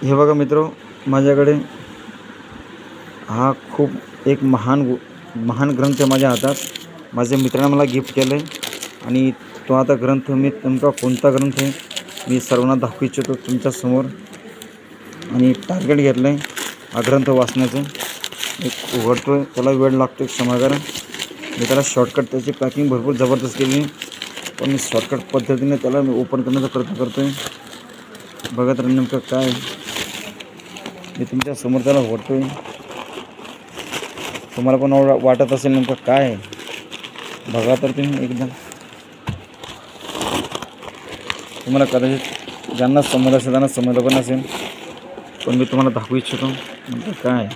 हे बघा मित्र, माझ्याकडे हा खूप एक महान ग्रंथ माझ्या हातात. माझ्या मित्राने मला गिफ्ट केलं आहे आणि तो आता ग्रंथ मी नेमका कोणता ग्रंथ आहे मी सर्वांना दाखवू इच्छितो तुमच्यासमोर. आणि टार्गेट घेतलं आहे हा ग्रंथ वाचण्याचं. एक उघडतो आहे, त्याला वेळ लागतो, क्षमा करा. मी त्याला शॉर्टकट, त्याची पॅकिंग भरपूर जबरदस्त केली आहे, पण मी शॉर्टकट पद्धतीने त्याला मी ओपन करण्याचा प्रयत्न करतो आहे. बघत राहा नेमकं काय मी तुमच्या समोर त्याला ओढतो आहे. तुम्हाला पण वाटत असेल नेमकं काय आहे. बघा तर तुम्ही एकदा. तुम्हाला कदाचित ज्यांना समजलं असेल त्यांना समजलं पण असेल, पण मी तुम्हाला दाखवू इच्छितो नेमकं काय आहे.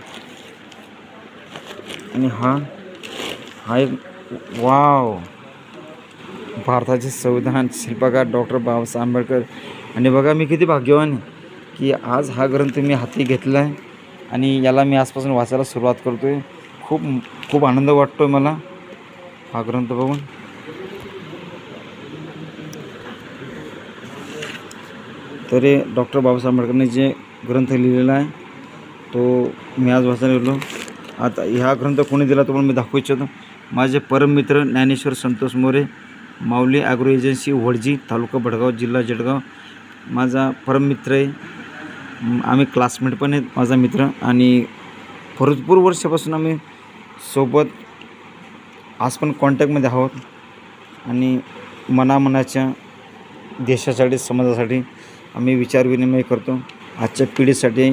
आणि हा एक वाव, भारताचे संविधान शिल्पकार डॉक्टर बाबासाहेब आंबेडकर. आणि बघा मी किती भाग्यवान आहे की आज हा ग्रंथ मी हाती घेतला आहे आणि याला मी आजपासून वाचायला सुरुवात करतो आहे. खूप आनंद वाटतो आहे मला हा ग्रंथ बघून. तरी डॉक्टर बाबासाहेब आंबेडकरने जे ग्रंथ लिहिलेला आहे तो मी आज वाचायला गेलो. आता ह्या ग्रंथ कोणी दिला तो पण मी दाखवू इच्छितो. माझे परम मित्र ज्ञानेश्वर संतोष मोरे, माऊली ॲग्रो एजन्सी, वडजी, तालुका भडगाव, जिल्हा जळगाव. माझा परम मित्र आहे. आम्ही क्लासमेट पण आहेत माझा मित्र आणि भरपूर वर्षापासून आम्ही सोबत आज पण कॉन्टॅक्टमध्ये आहोत. आणि मनाच्या देशासाठी, समाजासाठी आम्ही विचारविनिमय करतो. आजच्या पिढीसाठी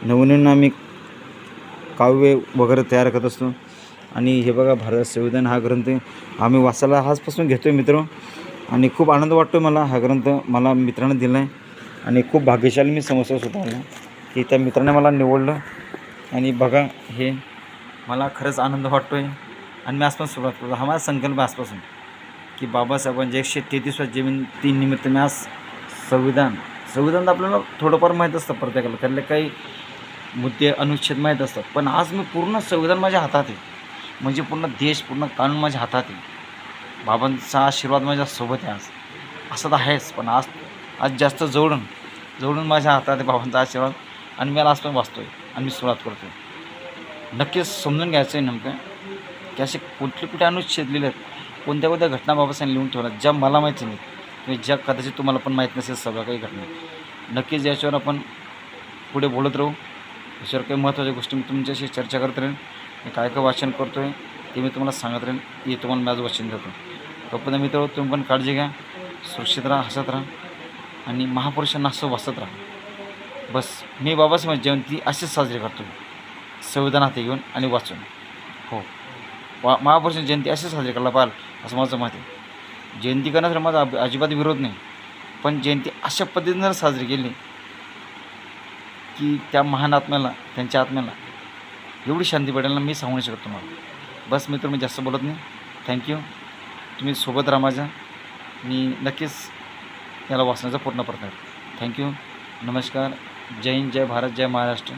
नवनवीन आम्ही काव्य वगैरे तयार करत असतो. आणि हे बघा, भारत संविधान हा ग्रंथ आम्ही वाचायला आजपासून घेतो आहे मित्र. आणि खूप आनंद वाटतो मला. हा ग्रंथ मला मित्राने दिला आहे आणि खूप भाग्यशाली मी समजतो स्वतःला की त्या मित्राने मला निवडलं. आणि बघा हे मला खरंच आनंद वाटतो आहे. आणि मी आजपासून सुरुवात करतो. हा माझा संकल्प आजपासून की बाबासाहेबांच्या 133व्या जयंतीनिमित्त मी आज संविधान तर आपल्याला थोडंफार माहीत असतं प्रत्येकाला, त्यातले काही मुद्दे अनुच्छेद माहीत असतात, पण आज मी पूर्ण संविधान माझ्या हातात आहे. म्हणजे पूर्ण देश, पूर्ण कानून माझ्या हातात आहे. बाबांचा आशीर्वाद माझ्यासोबत आहे आज. असं तर आहेच, पण आज जास्त जवळून माझ्या हातात आहे बाबांचा आशीर्वाद. आणि मी आज पण वाचतो आहे आणि मी सुरुवात करतो आहे. नक्कीच समजून घ्यायचं आहे नेमकं की असे कुठले अनुच्छेद लिहिले आहेत, कोणत्या घटना बाबासाहेबांनी लिहून ठेवल्या ज्या मला माहिती नाही, किंवा ज्या कदाचित तुम्हाला पण माहीत नसेल सगळ्या काही घटना. नक्कीच याच्यावर आपण पुढे बोलत राहू. याच्यावर काही महत्त्वाच्या गोष्टी मी तुमच्याशी चर्चा करत राहीन. मी काय वाचन करतो आहे ते मी तुम्हाला सांगत राहीन. हे तुम्हाला माझं वाचन देतो. तोपर्यंत मित्र, तुम्ही पण काळजी घ्या, सुरक्षित राहा, हसत राहा आणि महापुरुषांना असं वाचत राहा. बस मी बाबासाहेब जयंती अशीच साजरी करतो, संविधान हाती घेऊन आणि वाचून. हो, महापुरुषांची जयंती अशीच साजरी करायला पाहिजे असं माझं मत आहे. जयंती करण्यासाठी माझा अजिबात विरोध नाही, पण जयंती अशा पद्धतीने जर साजरी केली की त्या महान आत्म्याला, त्यांच्या आत्म्याला एवढी शांती भेटेल ना, मी सांगू नाही शकत तुम्हाला. बस मित्र, मी जास्त बोलत नाही. थँक्यू. तुम्ही सोबत राहा माझ्या. मी नक्कीच याला वाचण्याचा पूर्ण प्रयत्न करेन. थँक्यू. नमस्कार. जय हिंद, जय भारत, जय महाराष्ट्र.